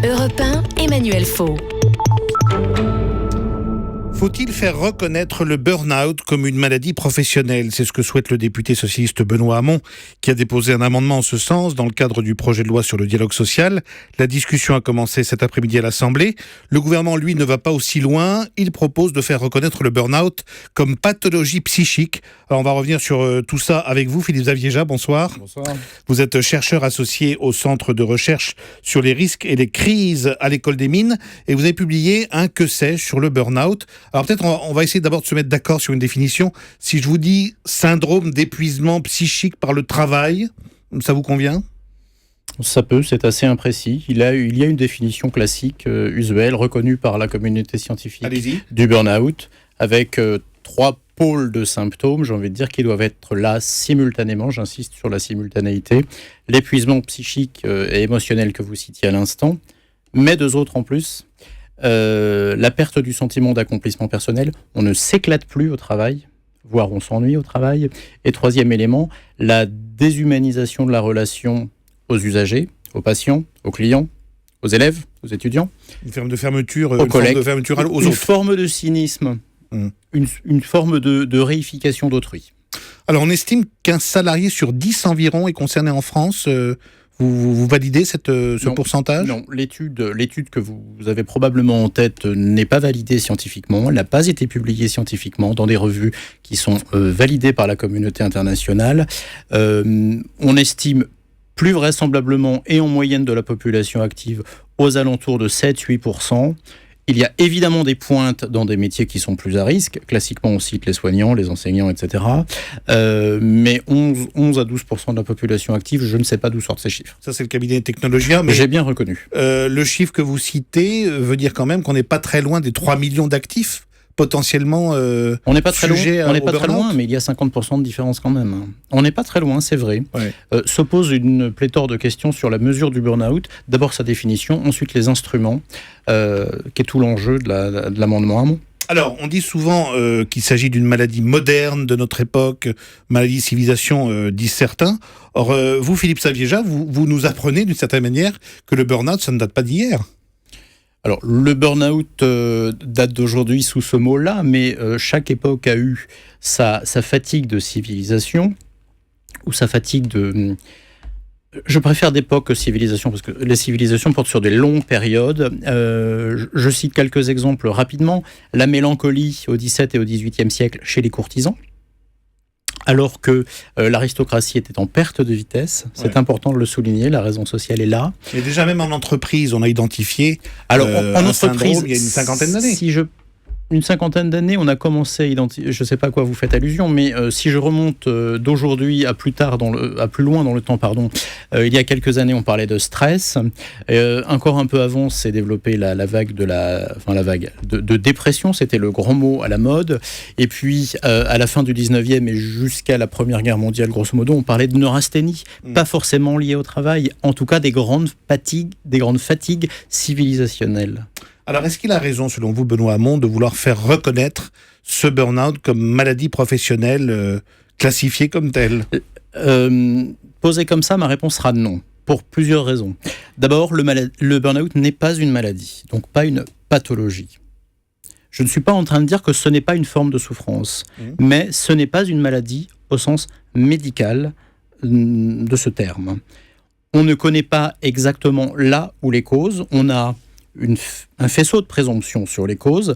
Europe 1, Emmanuel Faux. Faut-il faire reconnaître le burn-out comme une maladie professionnelle ? C'est ce que souhaite le député socialiste Benoît Hamon, qui a déposé un amendement en ce sens dans le cadre du projet de loi sur le dialogue social. La discussion a commencé cet après-midi à l'Assemblée. Le gouvernement, lui, ne va pas aussi loin. Il propose de faire reconnaître le burn-out comme pathologie psychique. Alors, on va revenir sur tout ça avec vous, Philippe Zavieja. Bonsoir. Bonsoir. Vous êtes chercheur associé au Centre de recherche sur les risques et les crises à l'École des Mines. Et vous avez publié un que sais-je sur le burn-out. Alors peut-être on va essayer d'abord de se mettre d'accord sur une définition. Si je vous dis syndrome d'épuisement psychique par le travail, ça vous convient ? Ça peut, c'est assez imprécis. Il y a une définition classique, usuelle, reconnue par la communauté scientifique du burn-out, avec 3 pôles de symptômes, j'ai envie de dire, qui doivent être là simultanément, j'insiste sur la simultanéité, l'épuisement psychique et émotionnel que vous citiez à l'instant, mais 2 autres en plus. La perte du sentiment d'accomplissement personnel, on ne s'éclate plus au travail, voire on s'ennuie au travail. Et 3e élément, la déshumanisation de la relation aux usagers, aux patients, aux clients, aux élèves, aux étudiants. Une forme de fermeture, aux collègues, forme de fermeture aux une autres. Forme de cynisme, une forme de réification d'autrui. Alors on estime qu'un salarié sur 10 environ est concerné en France. Vous validez ce pourcentage ? Non, l'étude que vous avez probablement en tête n'est pas validée scientifiquement, elle n'a pas été publiée scientifiquement dans des revues qui sont validées par la communauté internationale. On estime plus vraisemblablement et en moyenne de la population active aux alentours de 7-8%. Il y a évidemment des pointes dans des métiers qui sont plus à risque. Classiquement, on cite les soignants, les enseignants, etc. Mais 11 à 12% de la population active, je ne sais pas d'où sortent ces chiffres. Ça, c'est le cabinet Technologia. Mais j'ai bien reconnu. Le chiffre que vous citez veut dire quand même qu'on n'est pas très loin des 3 millions d'actifs potentiellement on n'est pas très loin, mais il y a 50% de différence quand même. On n'est pas très loin, c'est vrai. Ouais. Se pose une pléthore de questions sur la mesure du burn-out. D'abord sa définition, ensuite les instruments, qui est tout l'enjeu de l'amendement Hamon. Alors, on dit souvent qu'il s'agit d'une maladie moderne de notre époque, maladie civilisation, disent certains. Or, vous, Philippe Zavieja, vous nous apprenez d'une certaine manière que le burn-out, ça ne date pas d'hier. Alors, le burn-out date d'aujourd'hui sous ce mot-là, mais chaque époque a eu sa fatigue de civilisation, ou sa fatigue de... Je préfère d'époque que civilisation, parce que les civilisations portent sur des longues périodes. Je cite quelques exemples rapidement. La mélancolie au XVIIe et au XVIIIe siècle chez les courtisans, alors que l'aristocratie était en perte de vitesse. C'est important de le souligner, la raison sociale est là. Mais déjà, même en entreprise, on a identifié alors, en entreprise, syndrome, il y a une cinquantaine d'années. Une cinquantaine d'années, on a commencé à identifier, je ne sais pas à quoi vous faites allusion, mais si je remonte d'aujourd'hui à plus loin dans le temps, il y a quelques années, on parlait de stress. Encore un peu avant, s'est développée la vague de dépression, c'était le grand mot à la mode. Et puis, à la fin du 19e et jusqu'à la Première Guerre mondiale, grosso modo, on parlait de neurasthénie, pas forcément liée au travail, en tout cas des grandes fatigues civilisationnelles. Alors, est-ce qu'il a raison, selon vous, Benoît Hamon, de vouloir faire reconnaître ce burn-out comme maladie professionnelle classifiée comme telle ? Posé comme ça, ma réponse sera non, pour plusieurs raisons. D'abord, le burn-out n'est pas une maladie, donc pas une pathologie. Je ne suis pas en train de dire que ce n'est pas une forme de souffrance, mais ce n'est pas une maladie au sens médical de ce terme. On ne connaît pas exactement là où les causes, on a un faisceau de présomption sur les causes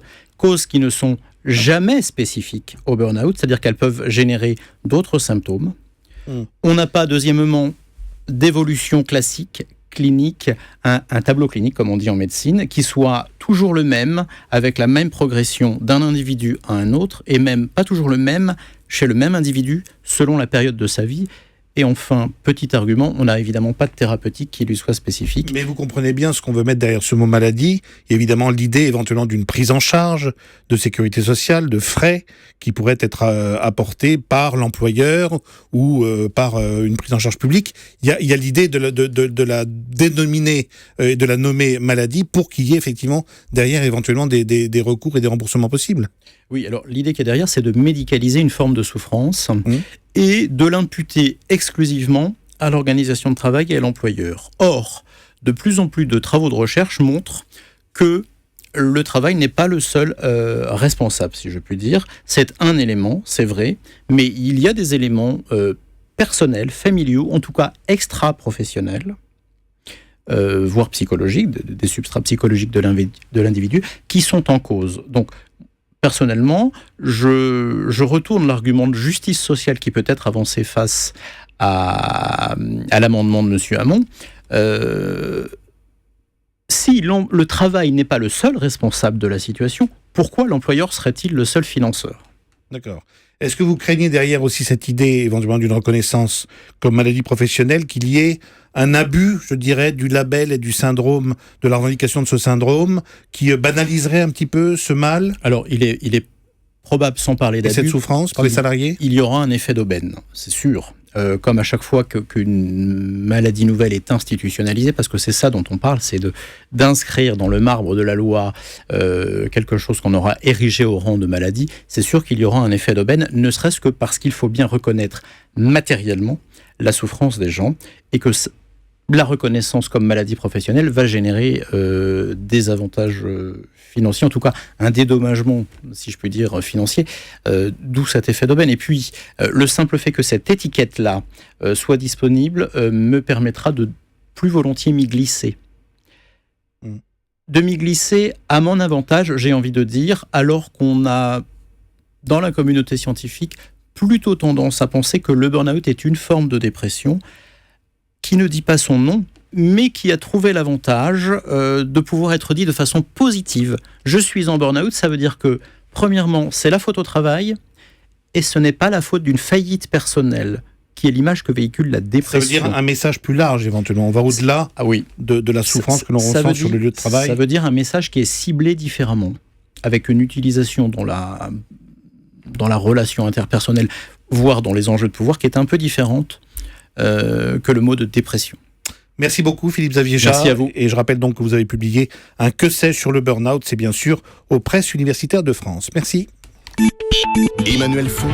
qui ne sont jamais spécifiques au burn-out, c'est-à-dire qu'elles peuvent générer d'autres symptômes. On n'a pas, deuxièmement, d'évolution classique, clinique, un tableau clinique, comme on dit en médecine, qui soit toujours le même, avec la même progression d'un individu à un autre, et même pas toujours le même chez le même individu, selon la période de sa vie. Et enfin, petit argument, on n'a évidemment pas de thérapeutique qui lui soit spécifique. Mais vous comprenez bien ce qu'on veut mettre derrière ce mot maladie. Il y a évidemment l'idée éventuellement d'une prise en charge de sécurité sociale, de frais qui pourraient être apportés par l'employeur ou par une prise en charge publique. Il y a l'idée de la dénominer et de la nommer maladie pour qu'il y ait effectivement derrière éventuellement des recours et des remboursements possibles. Oui, alors l'idée qui est derrière, c'est de médicaliser une forme de souffrance et de l'imputer exclusivement à l'organisation de travail et à l'employeur. Or, de plus en plus de travaux de recherche montrent que le travail n'est pas le seul responsable, si je puis dire. C'est un élément, c'est vrai, mais il y a des éléments personnels, familiaux, en tout cas extra-professionnels, voire psychologiques, des substrats psychologiques de l'individu, qui sont en cause. Donc, personnellement, je retourne l'argument de justice sociale qui peut être avancé face à l'amendement de M. Hamon. Si le travail n'est pas le seul responsable de la situation, pourquoi l'employeur serait-il le seul financeur ? D'accord. Est-ce que vous craignez derrière aussi cette idée éventuellement d'une reconnaissance comme maladie professionnelle, qu'il y ait un abus, je dirais, du label et du syndrome, de la revendication de ce syndrome, qui banaliserait un petit peu ce mal ? Alors, il est probable, sans parler d'abus, et cette souffrance par les salariés ? Il y aura un effet d'aubaine, c'est sûr. Comme à chaque fois qu'une maladie nouvelle est institutionnalisée, parce que c'est ça dont on parle, c'est d'inscrire dans le marbre de la loi quelque chose qu'on aura érigé au rang de maladie, c'est sûr qu'il y aura un effet d'aubaine, ne serait-ce que parce qu'il faut bien reconnaître matériellement la souffrance des gens, et que la reconnaissance comme maladie professionnelle va générer des avantages financiers, en tout cas un dédommagement, si je puis dire, financier, d'où cet effet d'aubaine. Et puis, le simple fait que cette étiquette-là soit disponible me permettra de plus volontiers m'y glisser. De m'y glisser à mon avantage, j'ai envie de dire, alors qu'on a, dans la communauté scientifique, plutôt tendance à penser que le burn-out est une forme de dépression qui ne dit pas son nom, mais qui a trouvé l'avantage de pouvoir être dit de façon positive. Je suis en burn-out, ça veut dire que, premièrement, c'est la faute au travail, et ce n'est pas la faute d'une faillite personnelle, qui est l'image que véhicule la dépression. Ça veut dire un message plus large, éventuellement. On va au-delà de la souffrance que l'on ressent sur le lieu de travail. Ça veut dire un message qui est ciblé différemment, avec une utilisation dans la relation interpersonnelle, voire dans les enjeux de pouvoir, qui est un peu différente que le mot de dépression. Merci beaucoup Philippe Xavier-Jard. Merci à vous. Et je rappelle donc que vous avez publié un Que sais-je sur le burn-out, c'est bien sûr aux Presses universitaires de France. Merci. Emmanuel Faud,